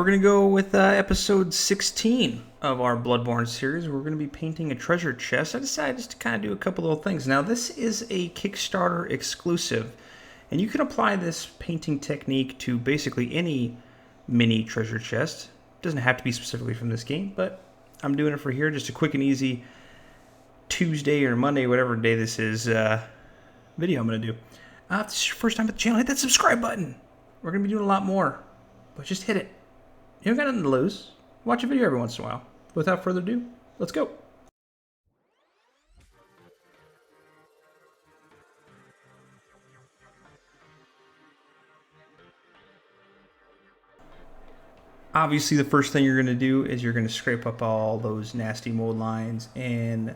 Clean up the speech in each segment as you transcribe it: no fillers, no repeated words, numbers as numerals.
we're going to go with episode 16 of our Bloodborne series. We're going to be painting a treasure chest. I decided just to kind of do a couple little things. Now, this is a Kickstarter exclusive, and you can apply this painting technique to basically any mini treasure chest. It doesn't have to be specifically from this game, but I'm doing it for here. Just a quick and easy Tuesday or Monday, whatever day this is, video I'm going to do. If this is your first time at the channel, hit that subscribe button. We're going to be doing a lot more, but just hit it. You don't got nothing to lose. Watch a video every once in a while. Without further ado, let's go. Obviously, the first thing you're going to do is you're going to scrape up all those nasty mold lines and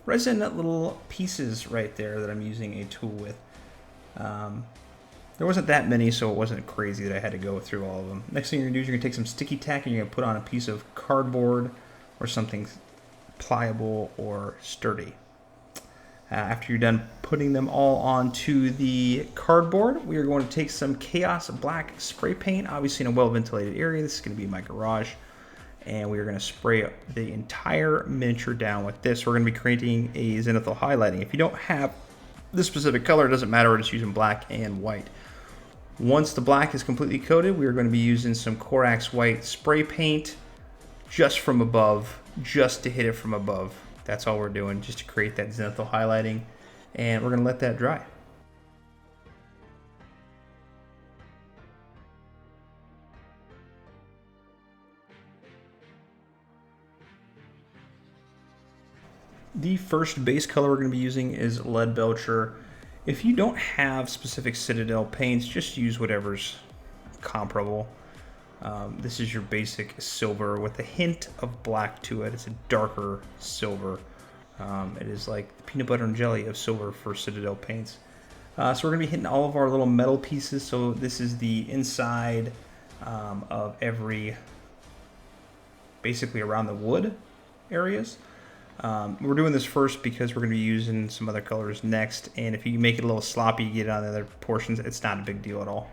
resin little pieces right there that I'm using a tool with. There wasn't that many, so it wasn't crazy that I had to go through all of them. Next thing you're going to do is you're going to take some sticky tack and you're going to put on a piece of cardboard or something pliable or sturdy. After you're done putting them all onto the cardboard, we are going to take some Chaos Black spray paint, obviously in a well-ventilated area. This is going to be my garage. And we are going to spray the entire miniature down with this. We're going to be creating a zenithal highlighting. If you don't have this specific color, it doesn't matter. We're just using black and white. Once the black is completely coated, we are going to be using some Corax white spray paint just from above, just to hit it from above. That's all we're doing, just to create that zenithal highlighting. And we're going to let that dry. The first base color we're going to be using is Leadbelcher. If you don't have specific Citadel paints, just use whatever's comparable. This is your basic silver with a hint of black to it. It's a darker silver. It is like peanut butter and jelly of silver for Citadel paints. So we're going to be hitting all of our little metal pieces. So this is the inside of every, basically around the wood areas. We're doing this first because we're going to be using some other colors next, and if you make it a little sloppy, you get it on the other portions, it's not a big deal at all.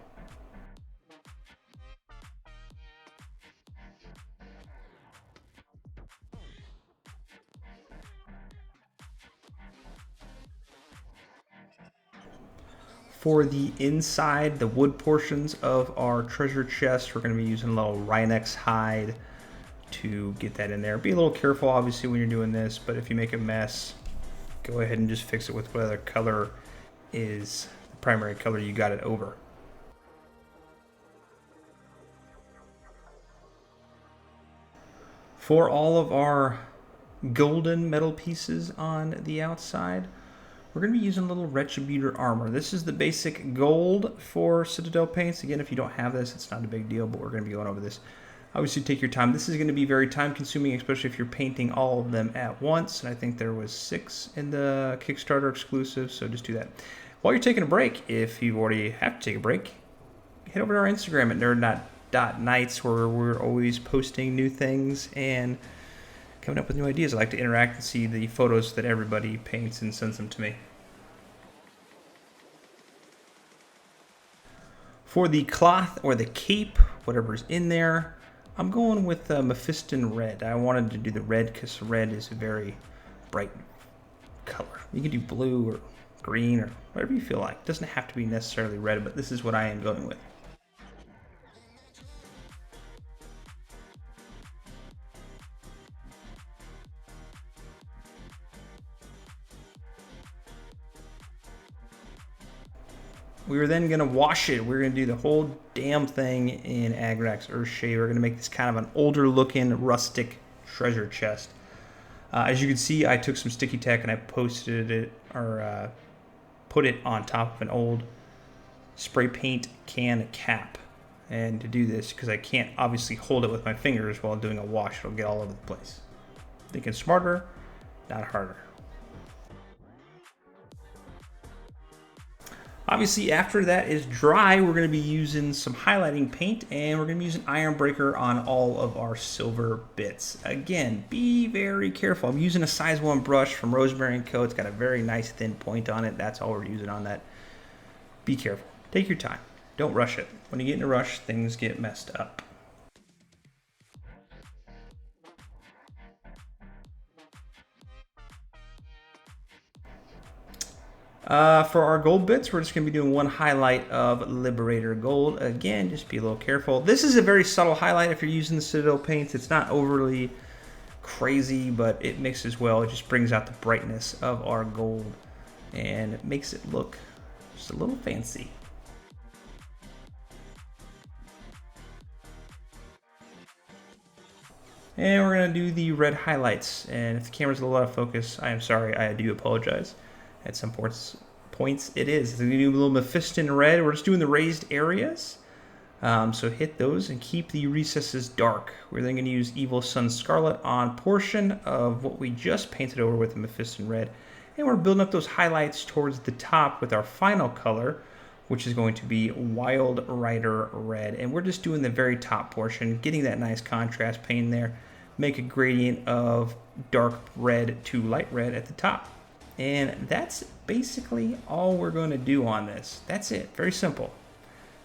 For the inside, the wood portions of our treasure chest, we're going to be using a little Rhinox Hide to get that in there. Be a little careful obviously when you're doing this, but if you make a mess, go ahead and just fix it with whatever color is the primary color you got it over. For all of our golden metal pieces on the outside, we're going to be using a little Retributor Armour. This is the basic gold for Citadel paints. Again, if you don't have this, it's not a big deal, but we're going to be going over this. Obviously, take your time. This is going to be very time-consuming, especially if you're painting all of them at once. And I think there was 6 in the Kickstarter exclusive, so just do that. While you're taking a break, if you already have to take a break, head over to our Instagram at nerd.nights, where we're always posting new things and coming up with new ideas. I like to interact and see the photos that everybody paints and sends them to me. For the cloth or the cape, whatever's in there, I'm going with Mephiston Red. I wanted to do the red because red is a very bright color. You can do blue or green or whatever you feel like. It doesn't have to be necessarily red, but this is what I am going with. We were then going to wash it. We're going to do the whole damn thing in Agrax Earthshade. We're going to make this kind of an older looking rustic treasure chest. As you can see, I took some sticky tack and I posted it, or put it on top of an old spray paint can cap. And to do this, because I can't obviously hold it with my fingers while doing a wash, it'll get all over the place. Thinking smarter, not harder. Obviously, after that is dry, we're going to be using some highlighting paint, and we're going to be using Iron Breaker on all of our silver bits. Again, be very careful. I'm using a size 1 brush from Rosemary & Co. It's got a very nice thin point on it. That's all we're using on that. Be careful. Take your time. Don't rush it. When you get in a rush, things get messed up. For our gold bits, we're just going to be doing one highlight of Liberator Gold. Again, just be a little careful. This is a very subtle highlight if you're using the Citadel paints. It's not overly crazy, but it mixes well. It just brings out the brightness of our gold and it makes it look just a little fancy. And we're going to do the red highlights. And if the camera's a little out of focus, I am sorry. I do apologize. At some points it is. We're going to do a little Mephiston Red. We're just doing the raised areas. So hit those and keep the recesses dark. We're then going to use Evil Sunz Scarlet on portion of what we just painted over with the Mephiston Red. And we're building up those highlights towards the top with our final color, which is going to be Wild Rider Red. And we're just doing the very top portion, getting that nice contrast paint there. Make a gradient of dark red to light red at the top. And that's basically all we're going to do on this. That's it. Very simple.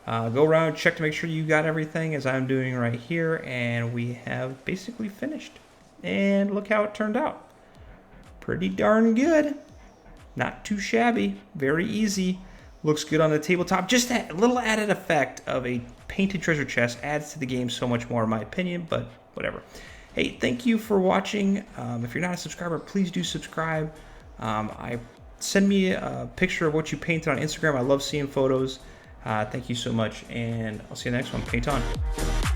Go around, check to make sure you got everything as I'm doing right here. And we have basically finished. And look how it turned out. Pretty darn good. Not too shabby. Very easy. Looks good on the tabletop. Just that little added effect of a painted treasure chest adds to the game so much more in my opinion, but whatever. Hey, thank you for watching. If you're not a subscriber, please do subscribe. Send me a picture of what you painted on Instagram. I love seeing photos. Thank you so much, and I'll see you in the next one. Paint on.